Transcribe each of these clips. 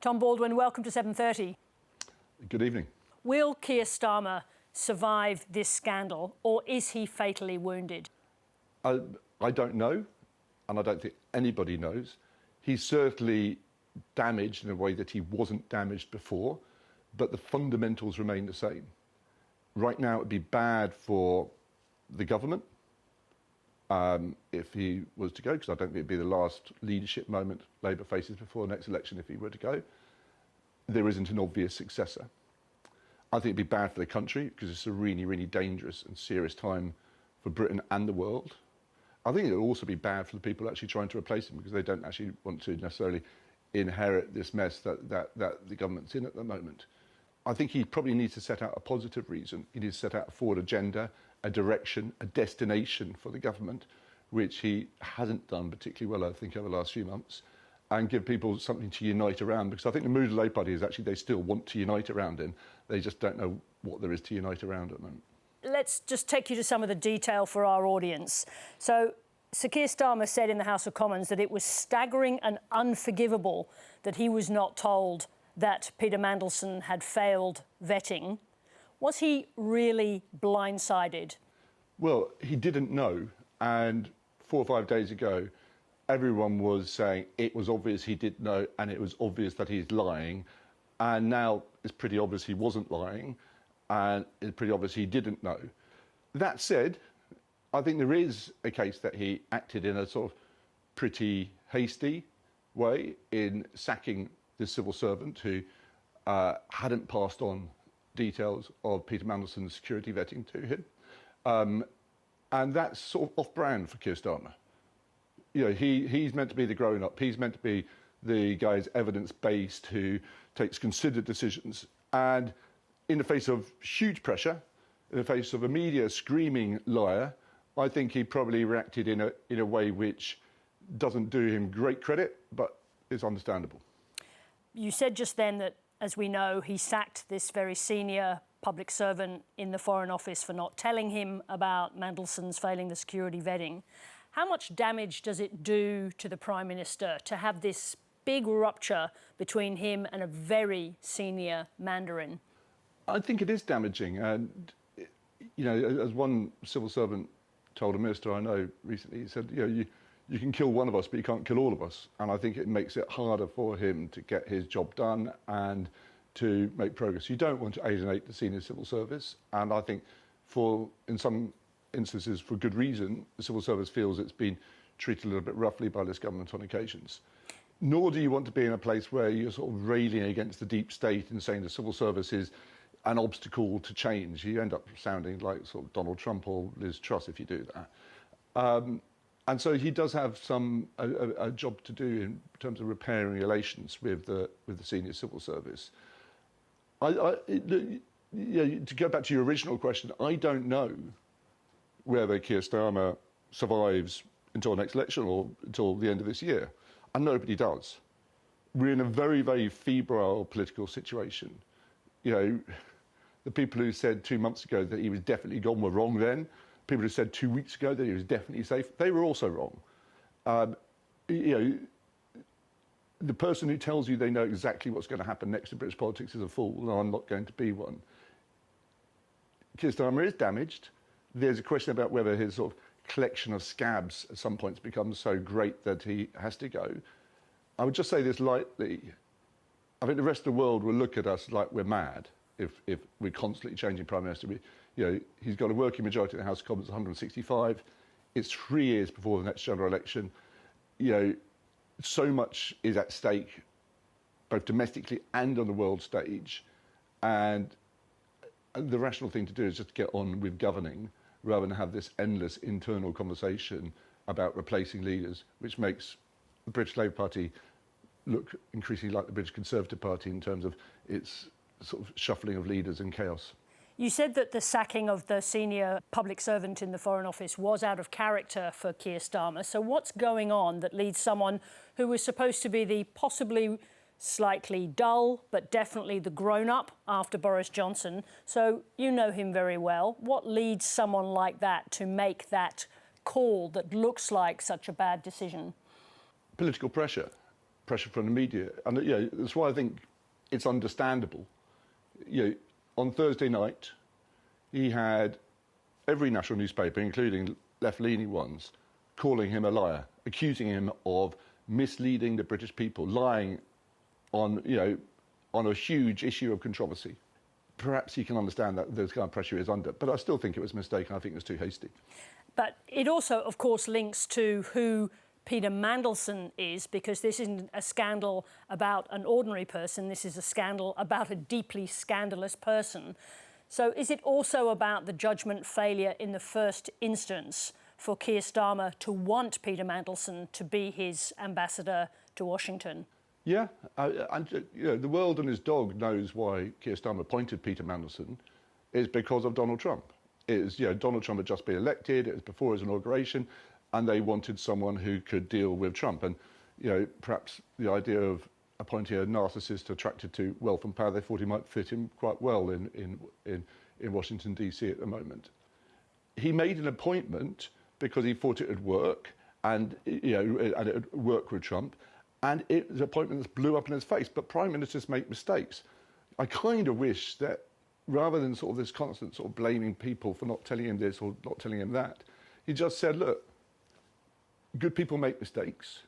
Tom Baldwin, welcome to 7:30. Good evening. Will Keir Starmer survive this scandal, or is he fatally wounded? I don't know, and I don't think anybody knows. He's certainly damaged in a way that he wasn't damaged before, but the fundamentals remain the same. Right now, it'd be bad for the government if he was to go, because I don't think it'd be the last leadership moment Labour faces before the next election if he were to go. There isn't an obvious successor. I think it'd be bad for the country because it's a really, really dangerous and serious time for Britain and the world. I think it'll also be bad for the people actually trying to replace him because they don't actually want to necessarily inherit this mess that the government's in at the moment. I think he probably needs to set out a positive reason. He needs to set out a forward agenda, a direction, a destination for the government, which he hasn't done particularly well, I think, over the last few months, and give people something to unite around. Because I think the mood of the Labour Party is actually they still want to unite around him. They just don't know what there is to unite around at the moment. Let's just take you to some of the detail for our audience. So, Sir Keir Starmer said in the House of Commons that it was staggering and unforgivable that he was not told that Peter Mandelson had failed vetting. Was he really blindsided? Well, he didn't know. And 4 or 5 days ago, everyone was saying it was obvious he did know and it was obvious that he's lying. And now it's pretty obvious he wasn't lying and it's pretty obvious he didn't know. That said, I think there is a case that he acted in a sort of pretty hasty way in sacking this civil servant who hadn't passed on details of Peter Mandelson's security vetting to him. And that's sort of off-brand for Keir Starmer. You know, he's meant to be the grown-up. He's meant to be the guy who's evidence-based, who takes considered decisions. And in the face of huge pressure, in the face of a media screaming liar, I think he probably reacted in a way which doesn't do him great credit, but is understandable. You said just then that, as we know, he sacked this very senior public servant in the Foreign Office for not telling him about Mandelson's failing the security vetting. How much damage does it do to the Prime Minister to have this big rupture between him and a very senior Mandarin? I think it is damaging. And, you know, as one civil servant told a minister I know recently, he said, you know, you can kill one of us, but you can't kill all of us. And I think it makes it harder for him to get his job done and to make progress. You don't want to alienate the senior civil service. And I think in some instances, for good reason, the civil service feels it's been treated a little bit roughly by this government on occasions. Nor do you want to be in a place where you're sort of railing against the deep state and saying the civil service is an obstacle to change. You end up sounding like sort of Donald Trump or Liz Truss if you do that. And so he does have a job to do in terms of repairing relations with the senior civil service. To go back to your original question, I don't know whether Keir Starmer survives until next election or until the end of this year. And nobody does. We're in a very, very febrile political situation. You know, the people who said 2 months ago that he was definitely gone were wrong then. People who said 2 weeks ago that he was definitely safe, they were also wrong. You know, the person who tells you they know exactly what's going to happen next in British politics is a fool, and I'm not going to be one. Keir Starmer is damaged. There's a question about whether his sort of collection of scabs at some points becomes so great that he has to go. I would just say this lightly. I think the rest of the world will look at us like we're mad if we're constantly changing Prime Minister. You know, he's got a working majority in the House of Commons, 165. It's 3 years before the next general election. You know, so much is at stake, both domestically and on the world stage. And the rational thing to do is just get on with governing rather than have this endless internal conversation about replacing leaders, which makes the British Labour Party look increasingly like the British Conservative Party in terms of its sort of shuffling of leaders and chaos. You said that the sacking of the senior public servant in the Foreign Office was out of character for Keir Starmer. So what's going on that leads someone who was supposed to be the possibly slightly dull, but definitely the grown-up after Boris Johnson, so you know him very well. What leads someone like that to make that call that looks like such a bad decision? Political pressure pressure from the media. And that's why I think it's understandable. On Thursday night, he had every national newspaper, including left-leaning ones, calling him a liar, accusing him of misleading the British people, lying on a huge issue of controversy. Perhaps he can understand that those kind of pressure is under, but I still think it was a mistake, and I think it was too hasty. But it also, of course, links to who Peter Mandelson is, because this isn't a scandal about an ordinary person. This is a scandal about a deeply scandalous person. So is it also about the judgment failure in the first instance for Keir Starmer to want Peter Mandelson to be his ambassador to Washington? Yeah, and the world and his dog knows why Keir Starmer appointed Peter Mandelson is because of Donald Trump. It was, Donald Trump had just been elected, it was before his inauguration, and they wanted someone who could deal with Trump. And, perhaps the idea of appointing a narcissist attracted to wealth and power, they thought he might fit in quite well in Washington, D.C. at the moment. He made an appointment because he thought it would work, and, and it would work with Trump. And it was an appointment that blew up in his face. But prime ministers make mistakes. I kind of wish that rather than sort of this constant sort of blaming people for not telling him this or not telling him that, he just said, look, good people make mistakes.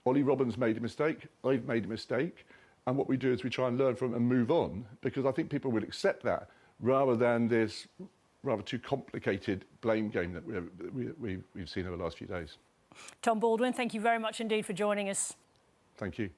Ollie Robbins made a mistake. I've made a mistake. And what we do is we try and learn from it and move on, because I think people would accept that rather than this rather too complicated blame game that we've seen over the last few days. Tom Baldwin, thank you very much indeed for joining us. Thank you.